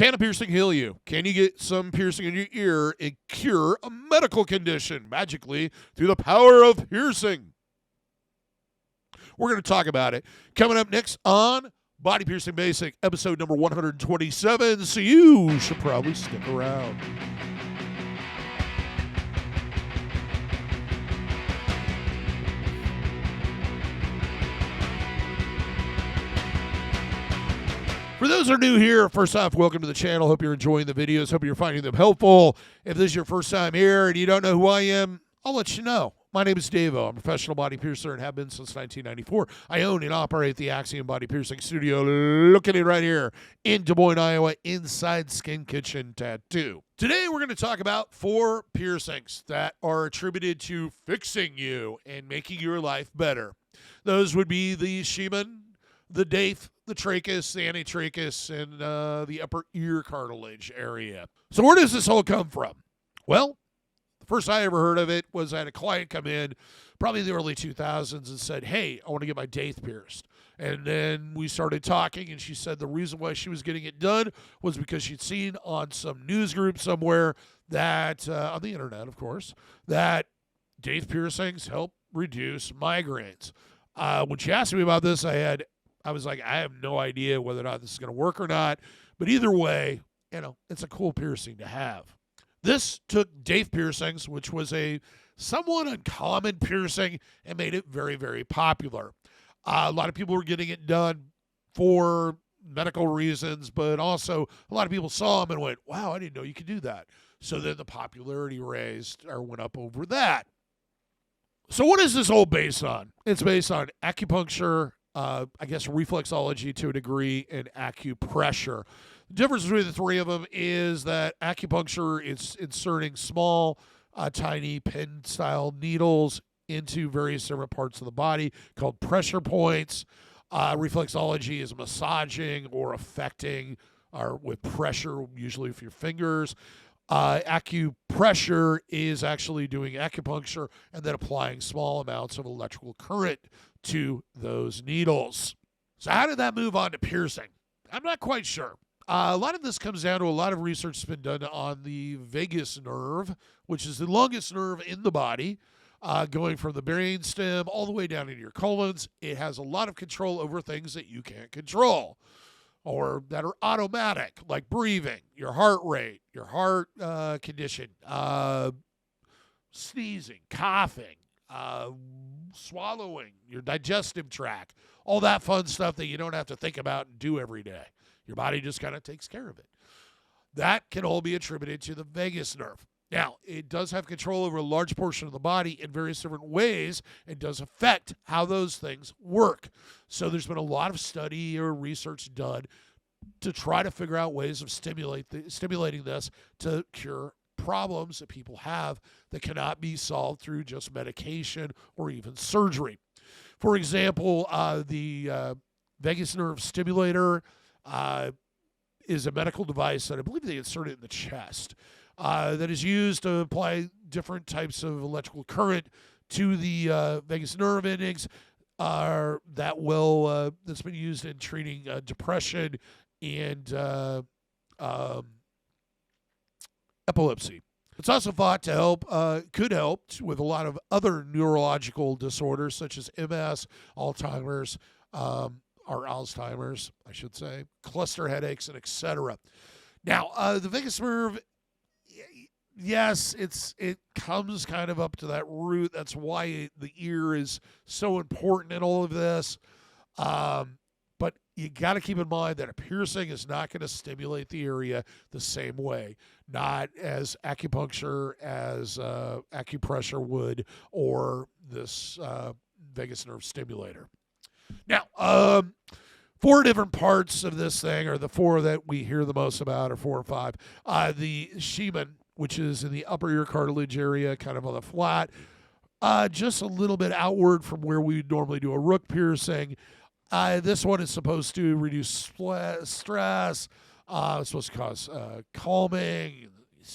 Can a piercing heal you? Can you get some piercing in your ear and cure a medical condition magically through the power of piercing? We're going to talk about it. Coming up next on Body Piercing Basic, episode number 127, so you should probably stick around. For those who are new here, first off, welcome to the channel. Hope you're enjoying the videos. Hope you're finding them helpful. If this is your first time here and you don't know who I am, I'll let you know. My name is DaVo. I'm a professional body piercer and have been since 1994. I own and operate the Axiom Body Piercing Studio, located right here in Des Moines, Iowa, inside Skin Kitchen Tattoo. Today, we're going to talk about 4 piercings that are attributed to fixing you and making your life better. Those would be the Schumann, the Daith, the trachea, the antitrachea, and the upper ear cartilage area. So where does this all come from? Well, the first I ever heard of it was I had a client come in probably in the early 2000s and said, hey, I want to get my Daith pierced. And then we started talking, and she said the reason why she was getting it done was because she'd seen on some news group somewhere that, on the internet, of course, that Daith piercings help reduce migraines. When she asked me about this, I was like, I have no idea whether or not this is going to work or not. But either way, it's a cool piercing to have. This took Daith piercings, which was a somewhat uncommon piercing, and made it very, very popular. A lot of people were getting it done for medical reasons, but also a lot of people saw them and went, wow, I didn't know you could do that. So then the popularity went up over that. So what is this all based on? It's based on acupuncture, I guess reflexology to a degree, and acupressure. The difference between the three of them is that acupuncture is inserting small, tiny pin-style needles into various different parts of the body called pressure points. Reflexology is massaging or affecting or with pressure, usually with your fingers. Acupressure is actually doing acupuncture and then applying small amounts of electrical current to those needles. So how did that move on to piercing? I'm not quite sure. A lot of this comes down to a lot of research that's been done on the vagus nerve, which is the longest nerve in the body, going from the brain stem all the way down into your colons. It has a lot of control over things that you can't control or that are automatic, like breathing, your heart rate, your heart condition, sneezing, coughing, swallowing, your digestive tract, all that fun stuff that you don't have to think about and do every day. Your body just kind of takes care of it. That can all be attributed to the vagus nerve. Now, it does have control over a large portion of the body in various different ways and does affect how those things work. So there's been a lot of study or research done to try to figure out ways of stimulating this to cure problems that people have that cannot be solved through just medication or even surgery. For example, the vagus nerve stimulator is a medical device that I believe they insert it in the chest. That is used to apply different types of electrical current to the vagus nerve endings that's been used in treating depression and epilepsy. It's also thought to help, could help with a lot of other neurological disorders such as MS, Alzheimer's, or Alzheimer's, I should say, cluster headaches, and etc. Now, the vagus nerve, yes, it comes kind of up to that root. That's why the ear is so important in all of this. But you got to keep in mind that a piercing is not going to stimulate the area the same way, not as acupuncture, as acupressure would, or this vagus nerve stimulator. Now, 4 different parts of this thing, or the 4 that we hear the most about, or 4 or 5. The Schumann, which is in the upper ear cartilage area, kind of on the flat, just a little bit outward from where we would normally do a rook piercing. This one is supposed to reduce stress. It's supposed to cause calming,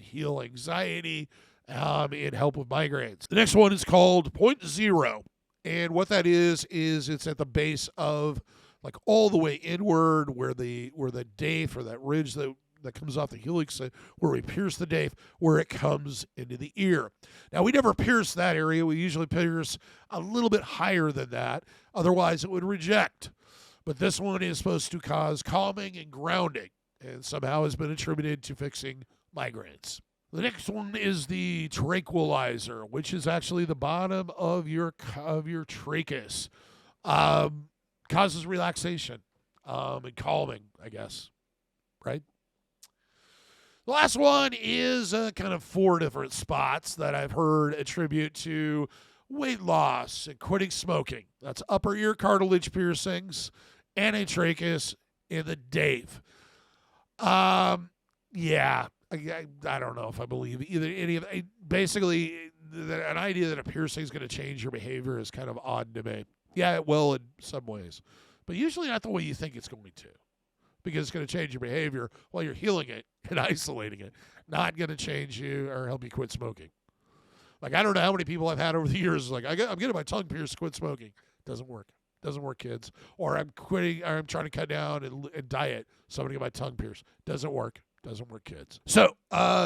heal anxiety, and help with migraines. The next one is called Point Zero. And what that is it's at the base of, like, all the way inward where the Daith, or that ridge that that comes off the helix where we pierce the nape, where it comes into the ear. Now, we never pierce that area. We usually pierce a little bit higher than that. Otherwise, it would reject. But this one is supposed to cause calming and grounding, and somehow has been attributed to fixing migraines. The next one is the tranquilizer, which is actually the bottom of your trachea. Causes relaxation and calming, I guess, right? The last one is kind of 4 different spots that I've heard attribute to weight loss and quitting smoking. That's upper ear cartilage piercings, antitrachus, and the nape. Yeah, I don't know if I believe either any of it. Basically, an idea that a piercing is going to change your behavior is kind of odd to me. Yeah, it will in some ways, but usually not the way you think it's going to, because it's going to change your behavior while you're healing it and isolating it, not going to change you or help you quit smoking. Like, I don't know how many people I've had over the years, like, I'm getting my tongue pierced to quit smoking. Doesn't work. Doesn't work, kids. Or I'm quitting, or I'm trying to cut down and diet. Somebody get my tongue pierced. Doesn't work. Doesn't work, kids. So,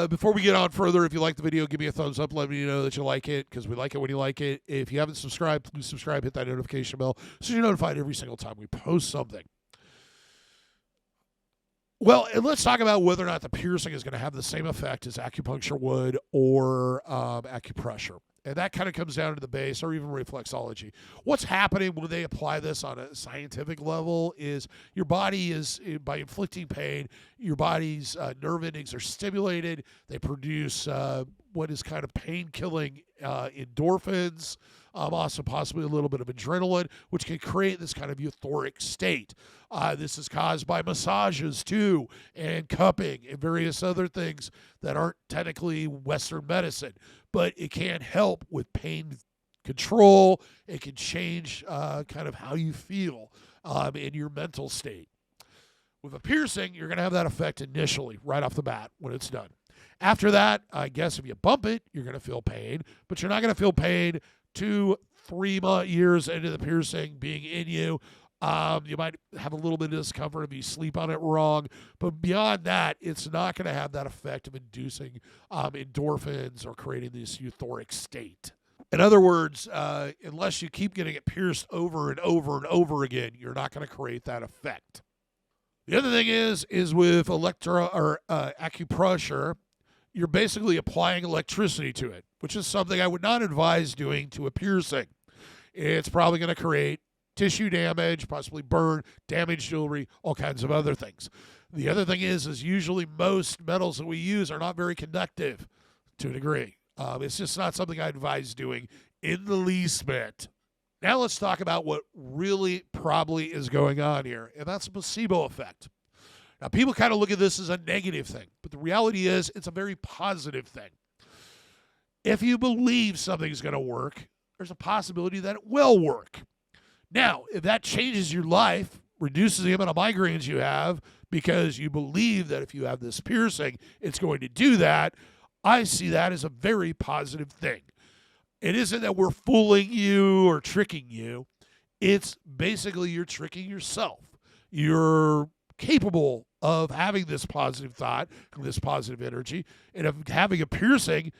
before we get on further, if you like the video, give me a thumbs up. Let me know that you like it, because we like it when you like it. If you haven't subscribed, please subscribe. Hit that notification bell so you're notified every single time we post something. Well, and let's talk about whether or not the piercing is going to have the same effect as acupuncture would or acupressure. And that kind of comes down to the base, or even reflexology. What's happening when they apply this on a scientific level is your body is, by inflicting pain, your body's nerve endings are stimulated. They produce what is kind of pain-killing endorphins, also possibly a little bit of adrenaline, which can create this kind of euphoric state. This is caused by massages, too, and cupping, and various other things that aren't technically Western medicine. But it can help with pain control. It can change kind of how you feel in your mental state. With a piercing, you're going to have that effect initially, right off the bat, when it's done. After that, I guess if you bump it, you're going to feel pain, but you're not going to feel pain 2-3 years into the piercing being in you. You might have a little bit of discomfort if you sleep on it wrong, but beyond that, it's not going to have that effect of inducing endorphins or creating this euphoric state. In other words, unless you keep getting it pierced over and over and over again, you're not going to create that effect. The other thing is with acupressure, you're basically applying electricity to it, which is something I would not advise doing to a piercing. It's probably going to create tissue damage, possibly burn, damaged jewelry, all kinds of other things. The other thing is usually most metals that we use are not very conductive to a degree. It's just not something I advise doing in the least bit. Now let's talk about what really probably is going on here, and that's a placebo effect. Now, people kind of look at this as a negative thing, but the reality is it's a very positive thing. If you believe something's going to work, there's a possibility that it will work. Now, if that changes your life, reduces the amount of migraines you have because you believe that if you have this piercing, it's going to do that, I see that as a very positive thing. It isn't that we're fooling you or tricking you. It's basically you're tricking yourself. You're capable of having this positive thought, this positive energy, and if having a piercing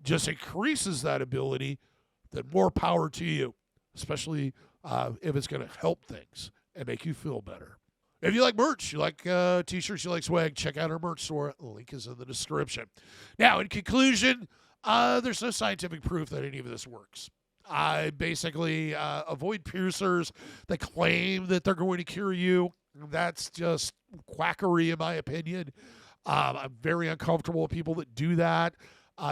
just increases that ability, then more power to you, especially if it's going to help things and make you feel better. If you like merch, you like t-shirts, you like swag, check out our merch store. The link is in the description. Now, in conclusion, there's no scientific proof that any of this works. I basically avoid piercers that claim that they're going to cure you. That's just quackery, in my opinion. I'm very uncomfortable with people that do that.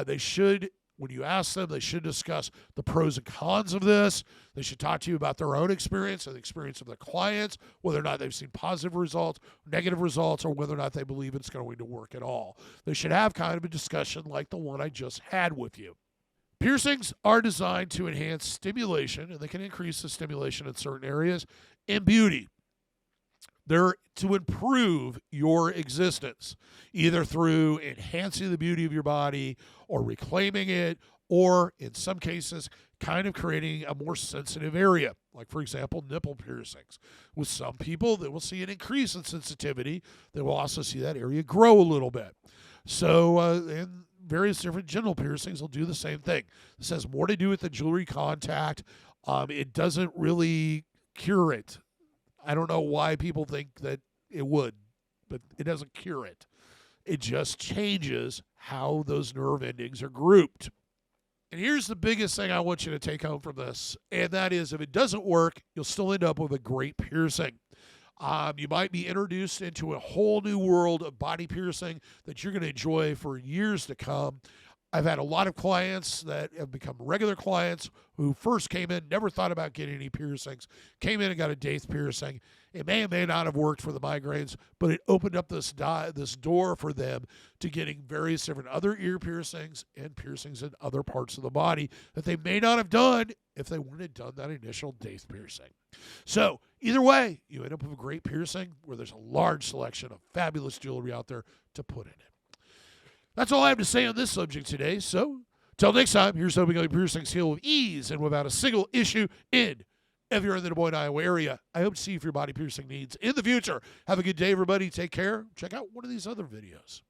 They should, when you ask them, they should discuss the pros and cons of this. They should talk to you about their own experience and the experience of their clients, whether or not they've seen positive results, negative results, or whether or not they believe it's going to work at all. They should have kind of a discussion like the one I just had with you. Piercings are designed to enhance stimulation, and they can increase the stimulation in certain areas, and beauty. They're to improve your existence, either through enhancing the beauty of your body or reclaiming it, or in some cases, kind of creating a more sensitive area. Like, for example, nipple piercings. With some people, they will see an increase in sensitivity. They will also see that area grow a little bit. So, and various different genital piercings will do the same thing. This has more to do with the jewelry contact. It doesn't really cure it. I don't know why people think that it would, but it doesn't cure it. It just changes how those nerve endings are grouped. And here's the biggest thing I want you to take home from this, and that is if it doesn't work, you'll still end up with a great piercing. You might be introduced into a whole new world of body piercing that you're going to enjoy for years to come. I've had a lot of clients that have become regular clients who first came in, never thought about getting any piercings, came in and got a daith piercing. It may or may not have worked for the migraines, but it opened up this door for them to getting various different other ear piercings and piercings in other parts of the body that they may not have done if they wouldn't have done that initial daith piercing. So either way, you end up with a great piercing where there's a large selection of fabulous jewelry out there to put in it. That's all I have to say on this subject today. So, till next time, here's hoping your piercings heal with ease and without a single issue if you're in the Des Moines, Iowa area. I hope to see you for your body piercing needs in the future. Have a good day, everybody. Take care. Check out one of these other videos.